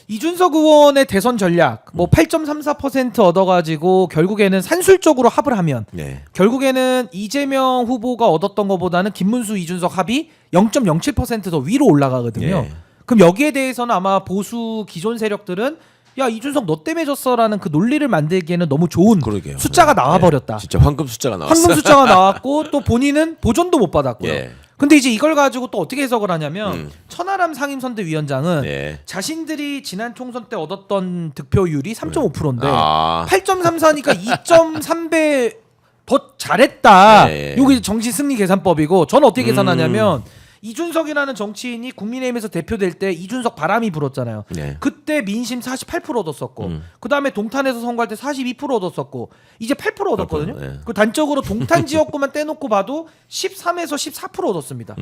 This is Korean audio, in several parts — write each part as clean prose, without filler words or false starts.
이준석 의원의 대선 전략 뭐 8.34% 얻어가지고 결국에는 산술적으로 합을 하면 네. 결국에는 이재명 후보가 얻었던 것보다는 김문수 이준석 합이 0.07% 더 위로 올라가거든요. 네. 그럼 여기에 대해서는 아마 보수 기존 세력들은 야 이준석 너 때문에 졌어라는 그 논리를 만들기에는 너무 좋은 그러게요. 숫자가 나와버렸다. 네. 진짜 황금 숫자가 나왔어. 황금 숫자가 나왔고 또 본인은 보전도 못 받았고요. 예. 근데 이제 이걸 가지고 또 어떻게 해석을 하냐면 천하람 상임선대위원장은 네. 자신들이 지난 총선 때 얻었던 득표율이 3.5%인데 아. 8.34니까 2.3배 더 잘했다. 네. 요게 정치 승리 계산법이고 저는 어떻게 계산하냐면 이준석이라는 정치인이 국민의힘에서 대표될 때 이준석 바람이 불었잖아요. 네. 그때 민심 48% 얻었었고 그다음에 동탄에서 선거할 때 42% 얻었었고 이제 8% 얻었거든요. 네. 그 단적으로 동탄 지역구만 떼놓고 봐도 13에서 14% 얻었습니다.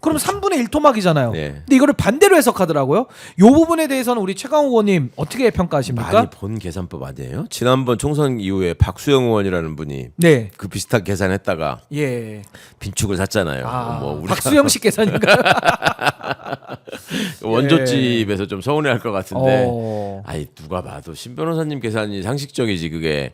그럼 3분의 1 토막이잖아요. 네. 근데 이거를 반대로 해석하더라고요. 이 부분에 대해서는 우리 최강욱 의원님 어떻게 평가하십니까? 많이 본 계산법 아니에요? 지난번 총선 이후에 박수영 의원이라는 분이 네. 그 비슷한 계산했다가 예. 빈축을 샀잖아요. 아, 뭐 우리가 박수영식 계산인가요? 원조집에서 좀 서운해할 것 같은데, 어. 아니 누가 봐도 신 변호사님 계산이 상식적이지 그게.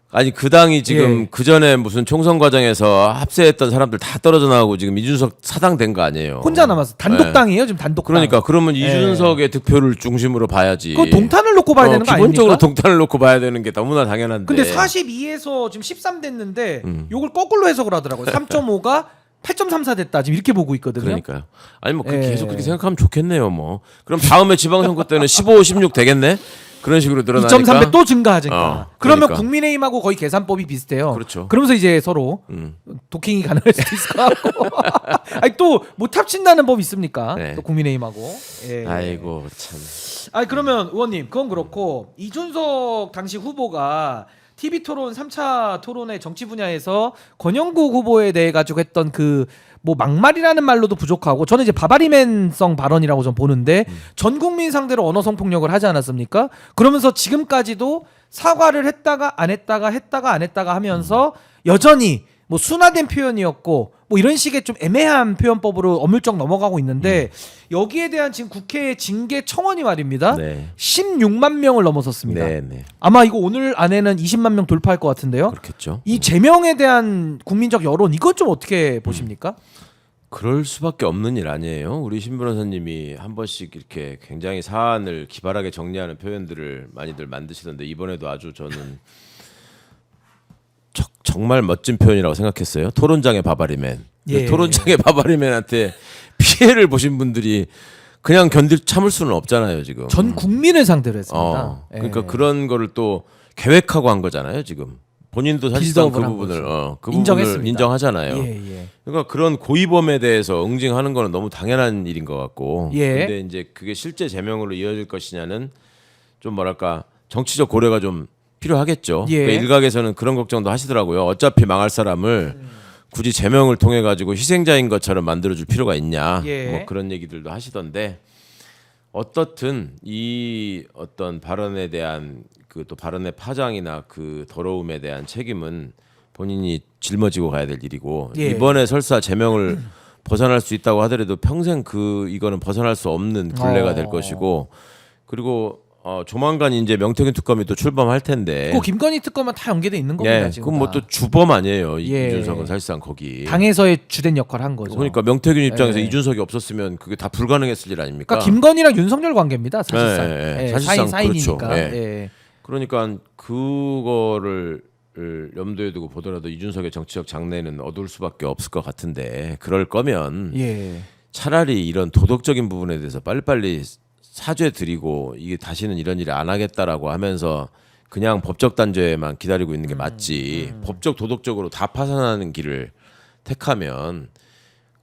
아니 그 당이 지금 예. 그 전에 무슨 총선 과정에서 합세했던 사람들 다 떨어져 나오고 지금 이준석 사당 된 거 아니에요? 혼자 남았어. 단독당이에요, 지금 단독당. 그러니까 그러면 예. 이준석의 득표를 중심으로 봐야지. 그 동탄을 놓고 봐야 되는 거 기본적으로 아닙니까? 동탄을 놓고 봐야 되는 게 너무나 당연한데. 근데 42에서 지금 13 됐는데 요걸 거꾸로 해석을 하더라고요. 3.5가 8.34 됐다. 지금 이렇게 보고 있거든요. 그러니까요. 아니 뭐 예. 계속 그렇게 생각하면 좋겠네요. 뭐 그럼 다음에 지방선거 때는 15, 16 되겠네. 그런 식으로 늘어나니까. 2.3배 또 증가하니까. 그러면 그러니까. 국민의힘하고 거의 계산법이 비슷해요. 그렇죠. 그러면서 이제 서로 도킹이 가능할 수도 있을 것 같고. 아니 또 못 합친다는 법 있습니까? 네. 또 국민의힘하고. 예. 아이고 참. 아니 그러면 의원님 그건 그렇고 이준석 당시 후보가 TV 토론 3차 토론의 정치 분야에서 권영국 후보에 대해 가지고 했던 그 뭐 막말이라는 말로도 부족하고 저는 이제 바바리맨성 발언이라고 좀 보는데 전 국민 상대로 언어 성폭력을 하지 않았습니까? 그러면서 지금까지도 사과를 했다가 안 했다가 했다가 안 했다가 하면서 여전히 뭐 순화된 표현이었고 뭐 이런 식의 좀 애매한 표현법으로 어물쩍 넘어가고 있는데 여기에 대한 지금 국회 징계 청원이 말입니다. 네. 16만 명을 넘어섰습니다. 네, 네. 아마 이거 오늘 안에는 20만 명 돌파할 것 같은데요. 그렇겠죠. 이 제명에 대한 국민적 여론 이건 좀 어떻게 보십니까? 그럴 수밖에 없는 일 아니에요. 우리 신 변호사님이 한 번씩 이렇게 굉장히 사안을 기발하게 정리하는 표현들을 많이들 만드시던데 이번에도 아주 저는 정말 멋진 표현이라고 생각했어요. 토론장의 바바리맨. 예. 토론장의 바바리맨한테 피해를 보신 분들이 그냥 참을 수는 없잖아요 지금. 전 국민을 상대로 했습니다. 그러니까 예. 그런 거를 또 계획하고 한 거잖아요 지금. 본인도 사실상 그 빌드업을 한 부분을 그 인정했습니다. 부분을 인정하잖아요. 예, 예. 그러니까 그런 고의범에 대해서 응징하는 거는 너무 당연한 일인 것 같고. 예. 근데 이제 그게 실제 제명으로 이어질 것이냐는 좀 뭐랄까 정치적 고려가 좀 필요하겠죠. 예. 그러니까 일각에서는 그런 걱정도 하시더라고요. 어차피 망할 사람을 굳이 제명을 통해 가지고 희생자인 것처럼 만들어줄 필요가 있냐. 예. 뭐 그런 얘기들도 하시던데 어떻든 이 어떤 발언에 대한 그 또 발언의 파장이나 그 더러움에 대한 책임은 본인이 짊어지고 가야 될 일이고 예. 이번에 설사 제명을 벗어날 수 있다고 하더라도 평생 이거는 벗어날 수 없는 굴레가 될 것이고 그리고 조만간 이제 명태균 특검이 또 출범할 텐데. 그 김건희 특검은 다 연계돼 있는 겁니다. 예, 지금 그럼 뭐 다. 또 주범 아니에요. 예. 이준석은 사실상 거기. 당에서의 주된 역할을 한 거죠. 그러니까 명태균 입장에서 예. 이준석이 없었으면 그게 다 불가능했을 일 아닙니까? 그러니까 김건희랑 윤석열 관계입니다. 사실상. 예, 예, 사실상 사인이니까. 그렇죠. 예. 그러니까 그거를 염두에 두고 보더라도 이준석의 정치적 장래는 어두울 수밖에 없을 것 같은데 그럴 거면 예. 차라리 이런 도덕적인 부분에 대해서 빨리빨리 사죄 드리고 이게 다시는 이런 일을 안 하겠다라고 하면서 그냥 법적 단죄만 기다리고 있는 게 맞지 법적 도덕적으로 다 파산하는 길을 택하면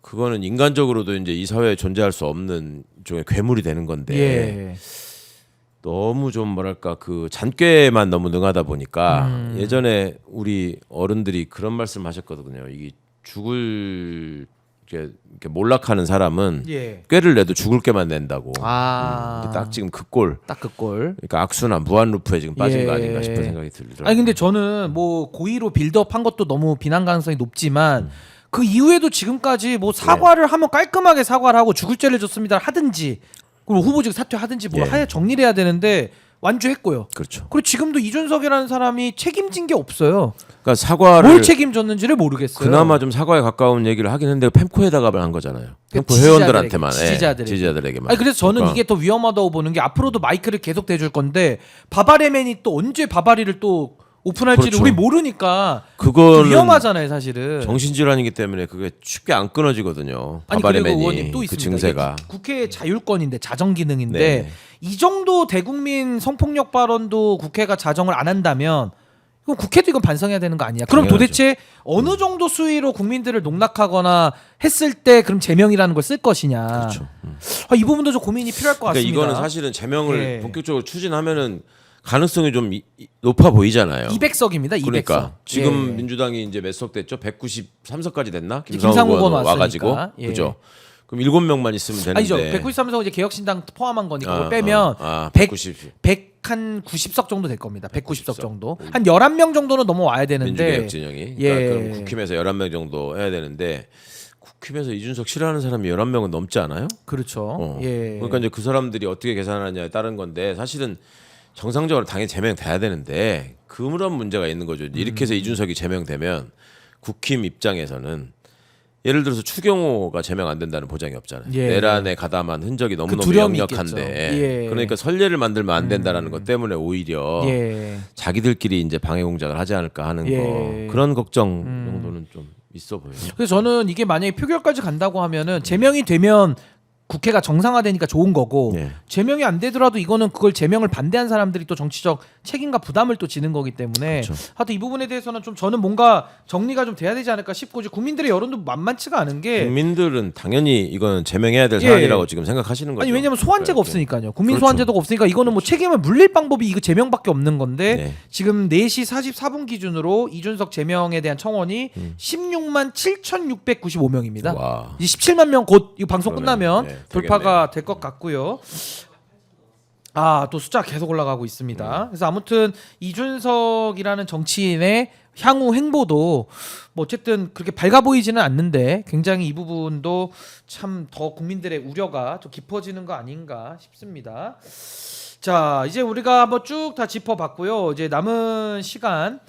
그거는 인간적으로도 이제 이 사회에 존재할 수 없는 종의 괴물이 되는 건데 예. 너무 좀 뭐랄까 그 잔꾀만 너무 능하다 보니까 예전에 우리 어른들이 그런 말씀하셨거든요. 이게 죽을 이렇게 몰락하는 사람은 예. 꾀를 내도 죽을 꾀만 낸다고. 아. 딱 지금 그 꼴. 딱 그 꼴. 그러니까 악순환 무한 루프에 지금 빠진 예. 거 아닌가 싶은 생각이 들더라고요. 아니 근데 저는 뭐 고의로 빌드업 한 것도 너무 비난 가능성이 높지만 그 이후에도 지금까지 뭐 사과를 하면 깔끔하게 사과를 하고 죽을 죄를 줬습니다 하든지 그리고 후보직 사퇴하든지 뭘 예. 하야 정리를 해야 되는데 완주했고요. 그렇죠. 그리고 지금도 이준석이라는 사람이 책임진 게 없어요. 그러니까 사과를 뭘 책임졌는지를 모르겠어요. 그나마 좀 사과에 가까운 얘기를 하긴 했는데 펜코에다가 한 거잖아요. 펜코 지지자들에게, 회원들한테만, 지지자들에게만. 아니, 그래서 저는 이게 더 위험하다고 보는 게 앞으로도 마이크를 계속 대줄 건데 바바레맨이 또 언제 바바리를 또 오픈할지를 그렇죠. 우리 모르니까 그거는 위험하잖아요, 사실은. 정신질환이기 때문에 그게 쉽게 안 끊어지거든요. 아니 그리고 바바레맨이 의원님 또 그 있습니다. 증세가. 이게 국회의 자율권인데 자정 기능인데 네. 이 정도 대국민 성폭력 발언도 국회가 자정을 안 한다면 이건 국회도 이건 반성해야 되는 거 아니야? 그럼 당연하죠. 도대체 어느 정도 수위로 국민들을 농락하거나 했을 때 그럼 제명이라는 걸 쓸 것이냐? 그렇죠. 이 부분도 좀 고민이 필요할 것 그러니까 같습니다. 이거는 사실은 제명을 예. 본격적으로 추진하면은 가능성이 좀 높아 보이잖아요. 200석입니다. 200석. 그러니까 지금 예. 민주당이 이제 몇 석 됐죠? 193석까지 됐나? 김상우 김상우 의원 의원 와가지고 왔으니까. 예. 그죠? 그럼 7명만 있으면 되는데. 아니죠. 193석 이제 개혁신당 포함한 거니까 그걸 아, 빼면 아, 100 한 90석 정도 될 겁니다. 190석 정도. 한 11명 정도는 넘어와야 되는데. 민주개혁 진영이. 예. 그러니까 그럼 국힘에서 11명 정도 해야 되는데 국힘에서 이준석 싫어하는 사람이 11명은 넘지 않아요? 그렇죠. 예. 그러니까 이제 그 사람들이 어떻게 계산하느냐에 따른 건데 사실은 정상적으로 당연히 제명돼야 되는데 그런 문제가 있는 거죠. 이렇게 해서 이준석이 제명되면 국힘 입장에서는 예를 들어서 추경호가 제명 안 된다는 보장이 없잖아요. 예. 내란에 가담한 흔적이 너무너무 두려움이 역력한데 있겠죠. 예. 그러니까 선례를 만들면 안 된다라는 것 때문에 오히려 예. 자기들끼리 이제 방해 공작을 하지 않을까 하는 예. 거 그런 걱정 정도는 좀 있어 보여요. 그래서 저는 이게 만약에 표결까지 간다고 하면은 제명이 되면 국회가 정상화되니까 좋은 거고 예. 제명이 안 되더라도 이거는 그걸 제명을 반대한 사람들이 또 정치적 책임과 부담을 또 지는 거기 때문에 그렇죠. 하여튼 이 부분에 대해서는 좀 저는 뭔가 정리가 좀 돼야 되지 않을까 싶고 이제 국민들의 여론도 만만치가 않은 게 국민들은 당연히 이거는 제명해야 될 예. 사안이라고 지금 생각하시는 거죠. 아니 왜냐면 소환제가 그러니까 없으니까요. 국민 그렇죠. 소환제도가 없으니까 이거는 뭐 책임을 물릴 방법이 이거 제명밖에 없는 건데 네. 지금 4시 44분 기준으로 이준석 제명에 대한 청원이 16만 7,695명입니다. 와. 이제 17만 명 곧 이 방송 그러면, 끝나면 네, 돌파가 될 것 같고요. 또 숫자 계속 올라가고 있습니다. 그래서 아무튼 이준석이라는 정치인의 향후 행보도 뭐 어쨌든 그렇게 밝아 보이지는 않는데 굉장히 이 부분도 참 더 국민들의 우려가 좀 깊어지는 거 아닌가 싶습니다. 자, 이제 우리가 한번 쭉 다 짚어봤고요. 이제 남은 시간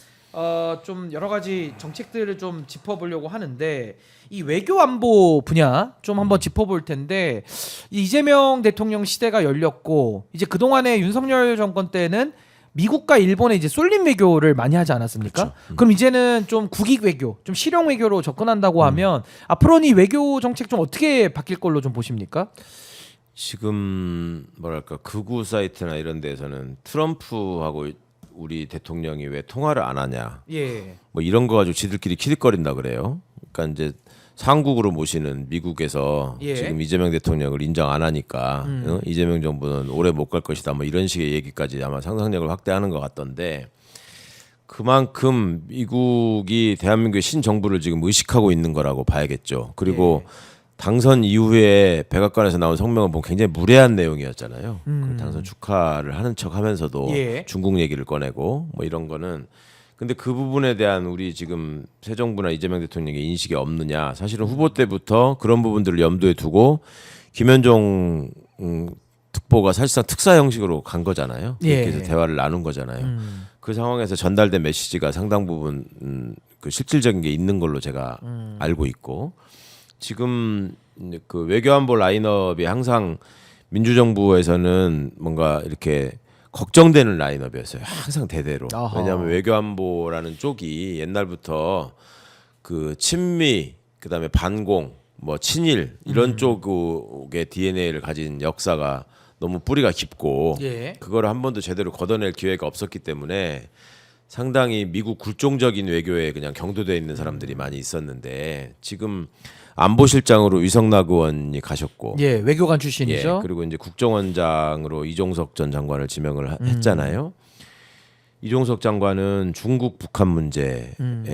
좀 여러 가지 정책들을 좀 짚어보려고 하는데 이 외교 안보 분야 좀 한번 짚어볼 텐데 이재명 대통령 시대가 열렸고 이제 그 동안에 윤석열 정권 때는 미국과 일본에 이제 쏠림 외교를 많이 하지 않았습니까? 그럼 이제는 좀 국익 외교, 좀 실용 외교로 접근한다고 하면 앞으로는 이 외교 정책 좀 어떻게 바뀔 걸로 좀 보십니까? 지금 뭐랄까 극우 사이트나 이런 데에서는 트럼프하고 우리 대통령이 왜 통화를 안 하냐 예. 뭐 이런 거 가지고 지들끼리 키득거린다 그래요. 그러니까 이제 상국으로 모시는 미국에서 예. 지금 이재명 대통령을 인정 안 하니까 이재명 정부는 오래 못 갈 것이다 뭐 이런 식의 얘기까지 아마 상상력을 확대하는 것 같던데 그만큼 미국이 대한민국의 신정부를 지금 의식하고 있는 거라고 봐야겠죠. 그리고 당선 이후에 백악관에서 나온 성명을 보면 굉장히 무례한 내용이었잖아요. 그 당선 축하를 하는 척하면서도 예. 중국 얘기를 꺼내고 뭐 이런 거는 근데 그 부분에 대한 우리 지금 새 정부나 이재명 대통령의 인식이 없느냐 사실은 후보 때부터 그런 부분들을 염두에 두고 김현종 특보가 사실상 특사 형식으로 간 거잖아요. 예. 그렇게 해서 대화를 나눈 거잖아요. 그 상황에서 전달된 메시지가 상당 부분 그 실질적인 게 있는 걸로 제가 알고 있고 지금 그 외교안보 라인업이 항상 민주정부에서는 뭔가 이렇게 걱정되는 라인업이었어요. 항상 대대로. 아하. 왜냐하면 외교안보라는 쪽이 옛날부터 그 친미, 그다음에 반공, 뭐 친일 이런 쪽의 DNA를 가진 역사가 너무 뿌리가 깊고 예. 그거를 한 번도 제대로 걷어낼 기회가 없었기 때문에 상당히 미국 굴종적인 외교에 그냥 경도되어 있는 사람들이 많이 있었는데 지금 안보실장으로 위성락 의원이 가셨고 예, 외교관 출신이죠. 예, 그리고 이제 국정원장으로 이종석 전 장관을 지명을 했잖아요. 이종석 장관은 중국 북한 문제에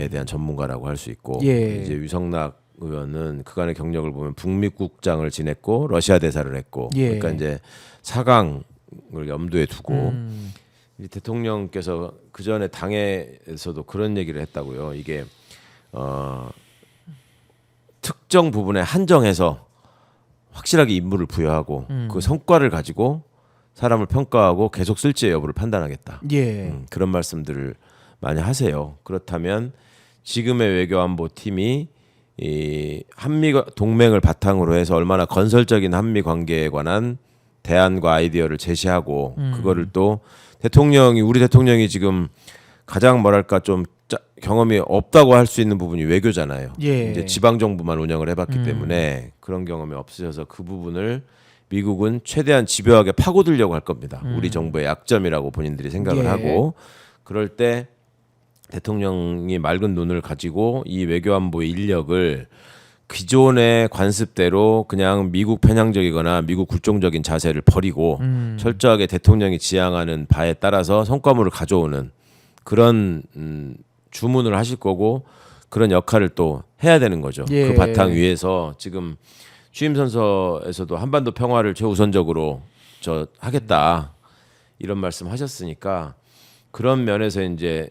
대한 전문가라고 할 수 있고 예. 이제 위성락 의원은 그간의 경력을 보면 북미국장을 지냈고 러시아 대사를 했고 예. 그러니까 이제 사강을 염두에 두고 이 대통령께서 그 전에 당에서도 그런 얘기를 했다고요. 이게 특정 부분에 한정해서 확실하게 임무를 부여하고 그 성과를 가지고 사람을 평가하고 계속 쓸지의 여부를 판단하겠다. 예. 그런 말씀들을 많이 하세요. 그렇다면 지금의 외교안보 팀이 이 한미 동맹을 바탕으로 해서 얼마나 건설적인 한미 관계에 관한 대안과 아이디어를 제시하고 그거를 또 우리 대통령이 지금 가장 뭐랄까 좀 경험이 없다고 할 수 있는 부분이 외교잖아요. 예. 이제 지방 정부만 운영을 해봤기 때문에 그런 경험이 없으셔서 그 부분을 미국은 최대한 집요하게 파고들려고 할 겁니다. 우리 정부의 약점이라고 본인들이 생각을 예. 하고 그럴 때 대통령이 맑은 눈을 가지고 이 외교안보의 인력을 기존의 관습대로 그냥 미국 편향적이거나 미국 굴종적인 자세를 버리고 철저하게 대통령이 지향하는 바에 따라서 성과물을 가져오는 그런 주문을 하실 거고 그런 역할을 또 해야 되는 거죠. 예. 그 바탕 위에서 지금 취임 선서에서도 한반도 평화를 최우선적으로 하겠다 이런 말씀하셨으니까 그런 면에서 이제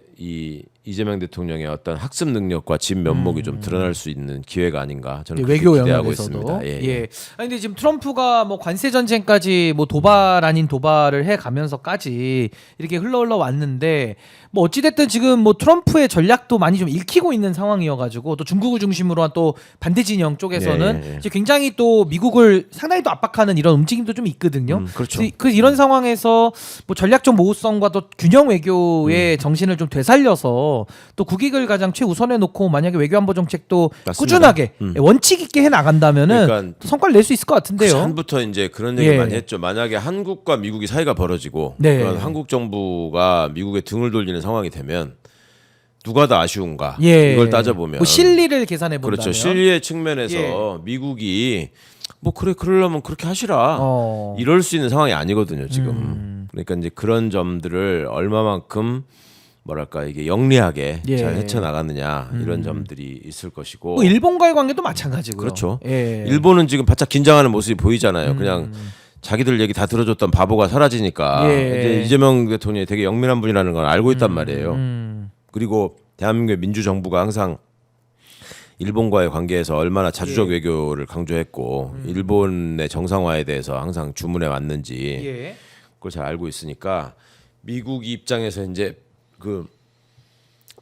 이재명 대통령의 어떤 학습 능력과 진 면목이 좀 드러날 수 있는 기회가 아닌가 저는 그렇게 외교 기대하고 영역에서도. 있습니다. 예. 예. 아니 근데 지금 트럼프가 뭐 관세 전쟁까지 뭐 도발 아닌 도발을 해 가면서까지 이렇게 흘러 왔는데 뭐 어찌 됐든 지금 뭐 트럼프의 전략도 많이 좀 읽히고 있는 상황이어가지고 또 중국을 중심으로 한 또 반대 진영 쪽에서는 예. 이제 굉장히 또 미국을 상당히 또 압박하는 이런 움직임도 좀 있거든요. 그렇죠. 그래서 이런 상황에서 뭐 전략적 모호성과 또 균형 외교의 정신을 좀 되살려서 또 국익을 가장 최우선에 놓고 만약에 외교안보 정책도 맞습니다. 꾸준하게 원칙 있게 해 나간다면은 그러니까 또 성과를 낼 수 있을 것 같은데요. 전부터 이제 그런 얘기 예. 많이 했죠. 만약에 한국과 미국이 사이가 벌어지고 네. 그런 한국 정부가 미국에 등을 돌리는 상황이 되면 누가 더 아쉬운가 예. 이걸 따져보면 뭐 실리를 계산해 본다면 그렇죠. 실리의 측면에서 미국이 뭐 그러려면 그렇게 하시라 이럴 수 있는 상황이 아니거든요 지금. 그러니까 이제 그런 점들을 얼마만큼 뭐랄까 이게 영리하게 예. 잘 헤쳐나가느냐 이런 점들이 있을 것이고 뭐 일본과의 관계도 마찬가지고요. 그렇죠. 예. 일본은 지금 바짝 긴장하는 모습이 보이잖아요. 그냥 자기들 얘기 다 들어줬던 바보가 사라지니까 예. 이제 이재명 대통령이 되게 영민한 분이라는 걸 알고 있단 말이에요. 그리고 대한민국의 민주정부가 항상 일본과의 관계에서 얼마나 자주적 예. 외교를 강조했고 일본의 정상화에 대해서 항상 주문해 왔는지 예. 그걸 잘 알고 있으니까 미국 입장에서 이제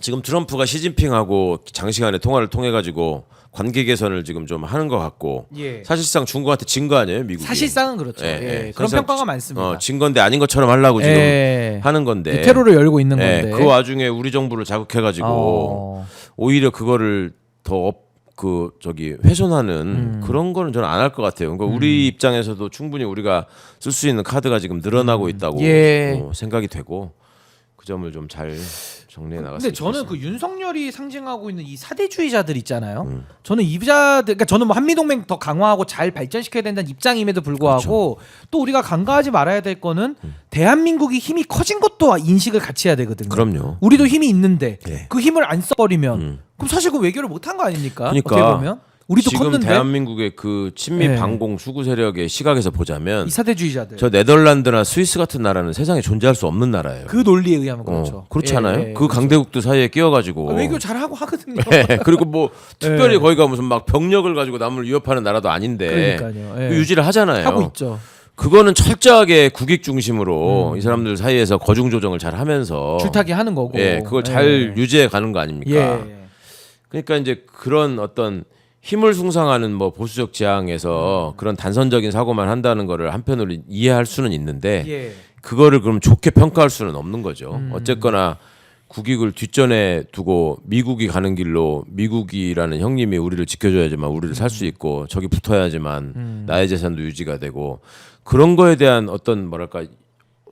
지금 트럼프가 시진핑하고 장시간의 통화를 통해 가지고 관계 개선을 지금 좀 하는 것 같고 예. 사실상 중국한테 진 거 아니에요, 미국이? 사실상은 그렇죠. 예, 예. 예. 그런 사실상 평가가 많습니다. 진 건데 아닌 것처럼 하려고 지금 예. 하는 건데 테러를 열고 있는 예, 건데. 그 와중에 우리 정부를 자극해 가지고 오히려 그거를 더 훼손하는 그런 거는 저는 안 할 것 같아요. 그러니까 우리 입장에서도 충분히 우리가 쓸 수 있는 카드가 지금 늘어나고 있다고 예. 생각이 되고 그 점을 좀 잘 정리해 나갔으면 근데 저는 좋겠습니다. 그 윤석열이 상징하고 있는 이 사대주의자들 있잖아요. 저는 이자들, 그러니까 저는 뭐 한미 동맹 더 강화하고 잘 발전시켜야 된다는 입장임에도 불구하고 그렇죠. 또 우리가 간과하지 말아야 될 거는 대한민국이 힘이 커진 것도 인식을 같이 해야 되거든요. 그럼요. 우리도 힘이 있는데 예. 그 힘을 안 써버리면 그럼 사실 그 외교를 못한 거 아닙니까? 그러니까 어떻게 보면 우리도 지금 컸는데 대한민국의 그 친미 예. 반공 수구 세력의 시각에서 보자면 이 사대주의자들 저 네덜란드나 스위스 같은 나라는 세상에 존재할 수 없는 나라예요. 그 논리에 의하면 그렇죠. 그렇지 않아요? 예, 예, 그 강대국들 사이에 끼어가지고 외교 잘하고 하거든요. 예, 그리고 뭐 특별히 예. 거기가 무슨 막 병력을 가지고 남을 위협하는 나라도 아닌데 그러니까요. 예. 그 유지를 하잖아요. 하고 있죠. 그거는 철저하게 국익 중심으로 이 사람들 사이에서 거중 조정을 잘 하면서 줄타기 하는 거고. 예, 그걸 잘 유지해 가는 거 아닙니까? 예. 그러니까 이제 그런 어떤 힘을 숭상하는 뭐 보수적 지향에서 그런 단선적인 사고만 한다는 거를 한편으로 이해할 수는 있는데 예. 그거를 그럼 좋게 평가할 수는 없는 거죠. 어쨌거나 국익을 뒷전에 두고 미국이 가는 길로 미국이라는 형님이 우리를 지켜줘야지만 우리를 살 수 있고 저기 붙어야지만 나의 재산도 유지가 되고 그런 거에 대한 어떤 뭐랄까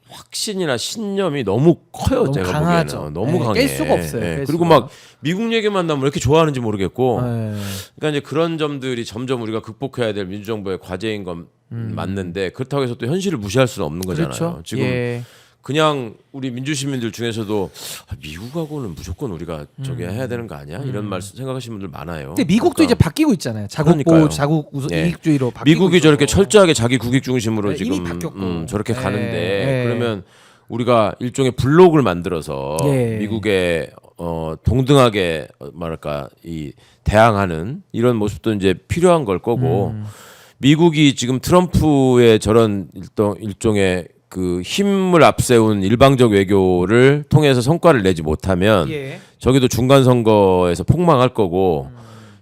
확신이나 신념이 너무 커요. 너무 제가 강하죠. 보기에는 너무 예, 강해. 깰 수가 없어요. 예, 깰 그리고 수가. 막 미국 얘기만 나면 왜 이렇게 좋아하는지 모르겠고. 예. 그러니까 이제 그런 점들이 점점 우리가 극복해야 될 민주정부의 과제인 건 맞는데 그렇다고 해서 또 현실을 무시할 수는 없는 거잖아요. 그렇죠. 지금 예. 그냥 우리 민주시민들 중에서도 미국하고는 무조건 우리가 저기 해야 되는 거 아니야? 이런 말 생각하시는 분들 많아요. 근데 미국도 그러니까 이제 바뀌고 있잖아요. 자국 그러니까요. 보호, 자국 예. 이익주의로 바뀌고 미국이 있어서. 저렇게 철저하게 자기 국익 중심으로 네, 이미 지금 바뀌었고. 저렇게 예. 가는데 예. 그러면 우리가 일종의 블록을 만들어서 예. 미국에 동등하게 말할까 이 대항하는 이런 모습도 이제 필요한 걸 거고 미국이 지금 트럼프의 저런 일종의 그 힘을 앞세운 일방적 외교를 통해서 성과를 내지 못하면 예. 저기도 중간 선거에서 폭망할 거고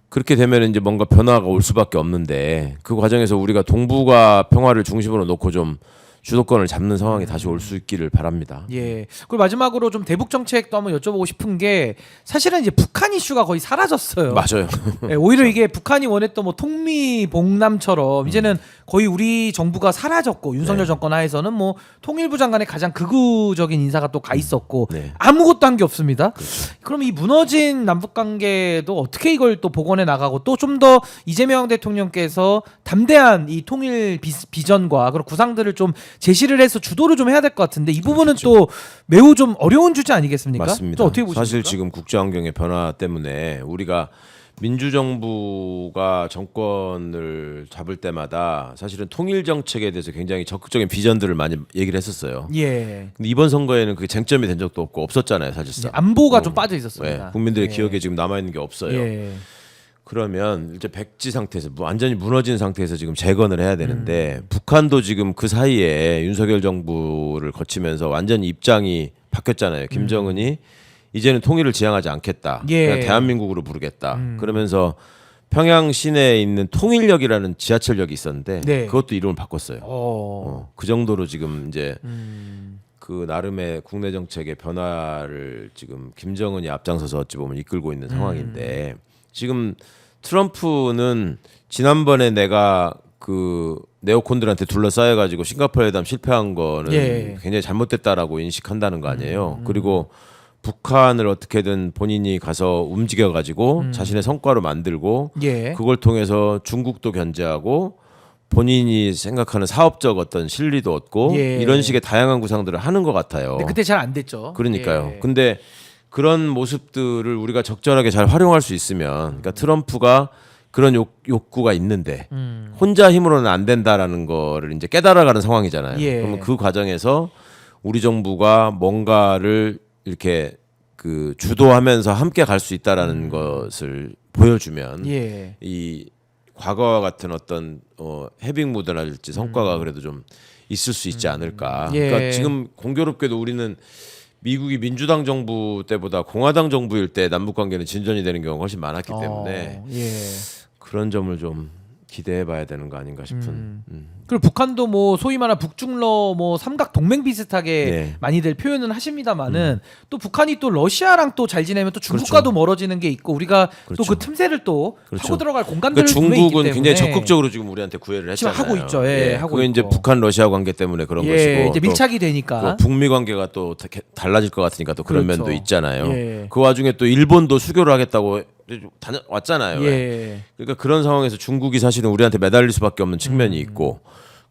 그렇게 되면 이제 뭔가 변화가 올 수밖에 없는데 그 과정에서 우리가 동북아 평화를 중심으로 놓고 좀 주도권을 잡는 상황이 다시 올 수 있기를 바랍니다. 예. 그리고 마지막으로 좀 대북 정책도 한번 여쭤보고 싶은 게 사실은 이제 북한 이슈가 거의 사라졌어요. 맞아요. 예, 오히려 이게 북한이 원했던 뭐 통미봉남처럼 이제는 거의 우리 정부가 사라졌고 윤석열 네. 정권 하에서는 뭐 통일부 장관의 가장 극우적인 인사가 또 가 있었고 네. 아무것도 한 게 없습니다. 그렇죠. 그럼 이 무너진 남북 관계도 어떻게 이걸 또 복원해 나가고 또 좀 더 이재명 대통령께서 담대한 이 통일 비전과 그런 구상들을 좀 제시를 해서 주도를 좀 해야 될 것 같은데 이 부분은 또 매우 좀 어려운 주제 아니겠습니까? 맞습니다. 좀 어떻게 보십니까? 사실 지금 국제 환경의 변화 때문에 우리가 민주정부가 정권을 잡을 때마다 사실은 통일 정책에 대해서 굉장히 적극적인 비전들을 많이 얘기를 했었어요. 예. 근데 이번 선거에는 그게 쟁점이 된 적도 없고 없었잖아요, 사실상. 안보가 좀 빠져 있었습니다. 네, 국민들의 예. 기억에 지금 남아 있는 게 없어요. 예. 그러면 이제 백지 상태에서 완전히 무너진 상태에서 지금 재건을 해야 되는데 북한도 지금 그 사이에 윤석열 정부를 거치면서 완전히 입장이 바뀌었잖아요. 김정은이 이제는 통일을 지향하지 않겠다. 예. 그냥 대한민국으로 부르겠다. 그러면서 평양 시내에 있는 통일역이라는 지하철역이 있었는데 네. 그것도 이름을 바꿨어요. 어. 그 정도로 지금 이제 그 나름의 국내 정책의 변화를 지금 김정은이 앞장서서 어찌 보면 이끌고 있는 상황인데 지금 트럼프는 지난번에 내가 그 네오콘들한테 둘러싸여 가지고 싱가포르 회담 실패한 거는 예. 굉장히 잘못됐다라고 인식한다는 거 아니에요. 그리고 북한을 어떻게든 본인이 가서 움직여 가지고 자신의 성과로 만들고 예. 그걸 통해서 중국도 견제하고 본인이 생각하는 사업적 어떤 실리도 얻고 예. 이런 식의 다양한 구상들을 하는 것 같아요. 근데 그때 잘 안 됐죠. 그러니까요. 예. 근데 그런 모습들을 우리가 적절하게 잘 활용할 수 있으면, 그러니까 트럼프가 그런 욕구가 있는데 혼자 힘으로는 안 된다라는 거를 이제 깨달아가는 상황이잖아요. 예. 그러면 그 과정에서 우리 정부가 뭔가를 이렇게 그 주도하면서 함께 갈 수 있다라는 것을 보여주면 예. 이 과거와 같은 어떤 해빙 무드랄지 성과가 그래도 좀 있을 수 있지 않을까. 예. 그러니까 지금 공교롭게도 우리는 미국이 민주당 정부 때보다 공화당 정부일 때 남북 관계는 진전이 되는 경우가 훨씬 많았기 때문에 예. 그런 점을 좀 기대해봐야 되는 거 아닌가 싶은. 그리고 북한도 뭐 소위 말하는 북중러 뭐 삼각 동맹 비슷하게 네. 많이들 표현은 하십니다만은 또 북한이 또 러시아랑 또 잘 지내면 또 중국과도 멀어지는 게 있고 우리가 또 그렇죠. 그 틈새를 또 그렇죠. 파고 들어갈 공간들을 그러니까 분명히 있기 중국은 때문에 굉장히 적극적으로 지금 우리한테 구애를 지금 했잖아요. 하고 있죠. 예, 하고 그게 이제 있고. 북한 러시아 관계 때문에 그런 예, 것이고 이제 또 밀착이 되니까. 그 북미 관계가 또 달라질 것 같으니까 또 그런 그렇죠. 면도 있잖아요. 예. 그 와중에 또 일본도 수교를 하겠다고 다녀왔잖아요. 예. 그러니까 그런 상황에서 중국이 사실은 우리한테 매달릴 수밖에 없는 측면이 있고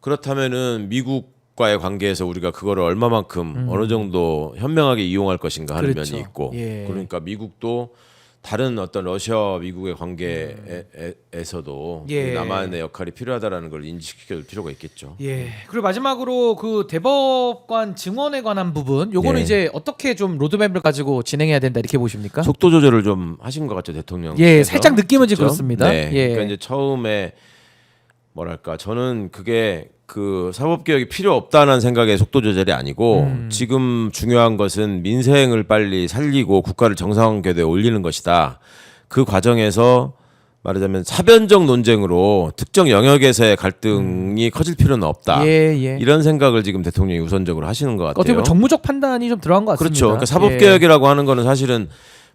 그렇다면은 미국과의 관계에서 우리가 그거를 얼마만큼 어느 정도 현명하게 이용할 것인가 하는 그렇죠. 면이 있고 예. 그러니까 미국도 다른 어떤 러시아와 미국의 관계에서도 예. 남한의 역할이 필요하다라는 걸 인지시켜줄 필요가 있겠죠. 예. 그리고 마지막으로 그 대법관 증언에 관한 부분, 요거는 예. 이제 어떻게 좀 로드맵을 가지고 진행해야 된다 이렇게 보십니까? 속도 조절을 좀 하신 것 같죠 대통령. 예, 살짝 느낌은 지금 그렇습니다. 네. 예. 그러니까 이제 처음에 뭐랄까 저는 그게 그 사법 개혁이 필요 없다는 생각의 속도 조절이 아니고 지금 중요한 것은 민생을 빨리 살리고 국가를 정상 궤도에 올리는 것이다. 그 과정에서 말하자면 사변적 논쟁으로 특정 영역에서의 갈등이 커질 필요는 없다. 예, 예. 이런 생각을 지금 대통령이 우선적으로 하시는 것 같아요. 어떻게 보면 정무적 판단이 좀 들어간 것 같습니다. 그렇죠. 그러니까 사법 예. 개혁이라고 하는 거는 사실은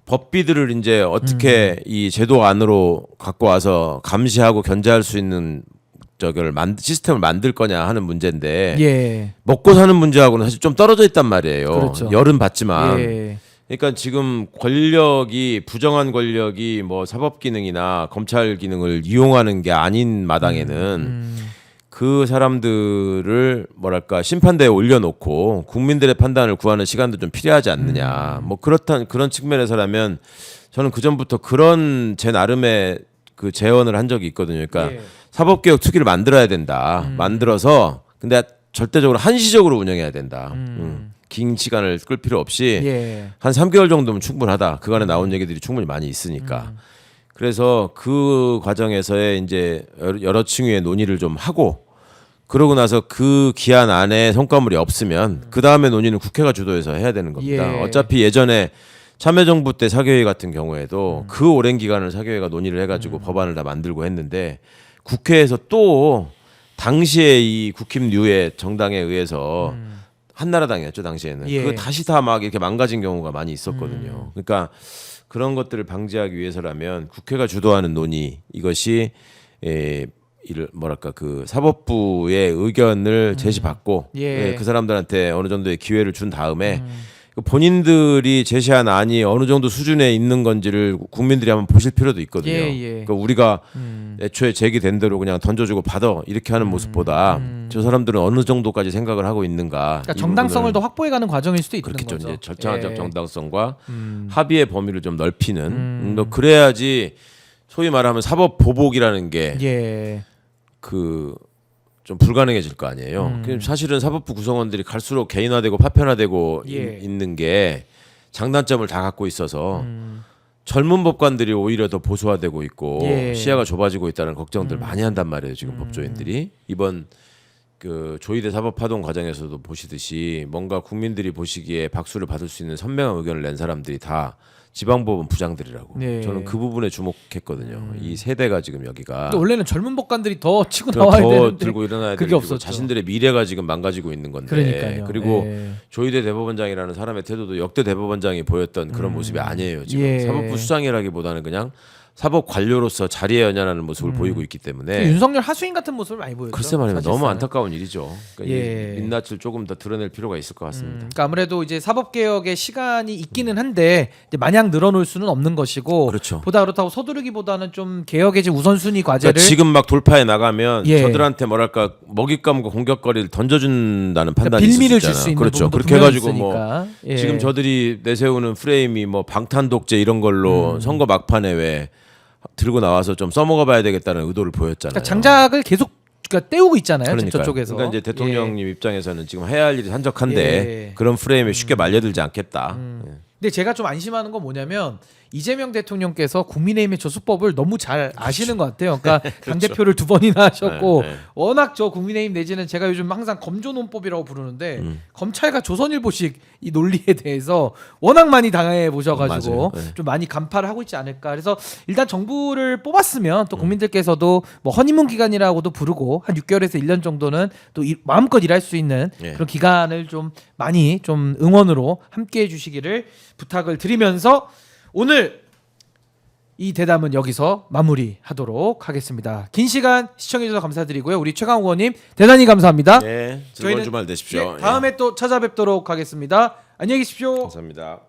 법비들을 이제 어떻게 이 제도 안으로 갖고 와서 감시하고 견제할 수 있는 시스템을 만들 거냐 하는 문제인데 예. 먹고 사는 문제하고는 사실 좀 떨어져 있단 말이에요. 그렇죠. 열은 받지만. 예. 그러니까 지금 부정한 권력이 뭐 사법 기능이나 검찰 기능을 이용하는 게 아닌 마당에는 그 사람들을 뭐랄까 심판대에 올려놓고 국민들의 판단을 구하는 시간도 좀 필요하지 않느냐. 뭐 그런 측면에서라면 저는 그 전부터 그런 제 나름의 그 제언을 한 적이 있거든요. 그러니까 예. 사법개혁 특위를 만들어야 된다. 만들어서 근데 절대적으로 한시적으로 운영해야 된다. 긴 시간을 끌 필요 없이 예. 한 3개월 정도면 충분하다. 그간에 나온 얘기들이 충분히 많이 있으니까. 그래서 그 과정에서의 이제 여러 층위의 논의를 좀 하고 그러고 나서 그 기한 안에 성과물이 없으면 그 다음에 논의는 국회가 주도해서 해야 되는 겁니다. 예. 어차피 예전에 참여정부 때 사교회 같은 경우에도 그 오랜 기간을 사교회가 논의를 해가지고 법안을 다 만들고 했는데 국회에서 또 당시에 이 국힘류의 정당에 의해서 한나라당이었죠 당시에는 예. 그 다시 다 막 이렇게 망가진 경우가 많이 있었거든요. 그러니까 그런 것들을 방지하기 위해서라면 국회가 주도하는 논의 이것이 뭐랄까 그 사법부의 의견을 제시받고 예. 그 사람들한테 어느 정도의 기회를 준 다음에 본인들이 제시한 안이 어느 정도 수준에 있는 건지를 국민들이 한번 보실 필요도 있거든요. 예. 그러니까 우리가 애초에 제기된 대로 그냥 던져주고 받아 이렇게 하는 모습보다 저 사람들은 어느 정도까지 생각을 하고 있는가. 그러니까 이 정당성을 부분을 더 확보해가는 과정일 수도 있는 그렇겠죠. 거죠. 이제 절차적 예. 정당성과 합의의 범위를 좀 넓히는. 뭐 그래야지 소위 말하면 사법 보복이라는 게 예. 그 좀 불가능해질 거 아니에요. 사실은 사법부 구성원들이 갈수록 개인화되고 파편화되고 예. 있는 게 장단점을 다 갖고 있어서 젊은 법관들이 오히려 더 보수화되고 있고 예. 시야가 좁아지고 있다는 걱정들 많이 한단 말이에요. 지금 법조인들이 이번 그 조희대 사법파동 과정에서도 보시듯이 뭔가 국민들이 보시기에 박수를 받을 수 있는 선명한 의견을 낸 사람들이 다 지방법원 부장들이라고. 네. 저는 그 부분에 주목했거든요. 이 세대가 지금 여기가 근데 원래는 젊은 법관들이 더 치고 더 나와야 되는데 들고 일어나야 그게 되고 없었죠. 자신들의 미래가 지금 망가지고 있는 건데 그러니까요. 그리고 예. 조희대 대법원장이라는 사람의 태도도 역대 대법원장이 보였던 그런 모습이 아니에요. 지금 예. 사법부 수장이라기보다는 그냥 사법 관료로서 자리에 연연하는 모습을 보이고 있기 때문에 윤석열 하수인 같은 모습을 많이 보였죠. 글쎄 말이면 사실상. 너무 안타까운 일이죠. 그러니까 예. 이 민낯을 조금 더 드러낼 필요가 있을 것 같습니다. 그러니까 아무래도 이제 사법 개혁의 시간이 있기는 한데 이제 마냥 늘어놓을 수는 없는 것이고, 그렇죠. 보다 그렇다고 서두르기보다는 좀 개혁의 이제 우선순위 과제를 그러니까 지금 막 돌파해 나가면 예. 저들한테 뭐랄까 먹잇감과 공격거리를 던져준다는 판단이 빌미를 있을 수 줄 수 있잖아요. 있는 그렇죠. 부분도 그렇게 분명히 해가지고 뭐 있으니까. 예. 지금 저들이 내세우는 프레임이 뭐 방탄 독재 이런 걸로 선거 막판에 왜 들고 나와서 좀 써먹어봐야 되겠다는 의도를 보였잖아요. 그러니까 장작을 계속 그러니까 떼우고 있잖아요. 지금 그러니까요. 저쪽에서. 그러니까 이제 대통령님 예. 입장에서는 지금 해야 할 일이 한적한데 예. 그런 프레임에 쉽게 말려들지 않겠다. 예. 근데 제가 좀 안심하는 건 뭐냐면 이재명 대통령께서 국민의힘의 조수법을 너무 잘 아시는 것 같아요. 그러니까 당 대표를 2번이나 하셨고 네, 네. 워낙 저 국민의힘 내지는 제가 요즘 항상 검조논법이라고 부르는데 검찰과 조선일보식 이 논리에 대해서 워낙 많이 당해 보셔가지고 맞아요. 네. 좀 많이 간파를 하고 있지 않을까. 그래서 일단 정부를 뽑았으면 또 국민들께서도 뭐 허니문 기간이라고도 부르고 한 6개월에서 1년 정도는 또 마음껏 일할 수 있는 예. 그런 기간을 좀 많이 좀 응원으로 함께해 주시기를 부탁을 드리면서 오늘 이 대담은 여기서 마무리하도록 하겠습니다. 긴 시간 시청해주셔서 감사드리고요. 우리 최강욱 의원님 대단히 감사합니다. 네, 즐거운 저희는 주말 되십시오. 다음에 또 찾아뵙도록 하겠습니다. 안녕히 계십시오. 감사합니다.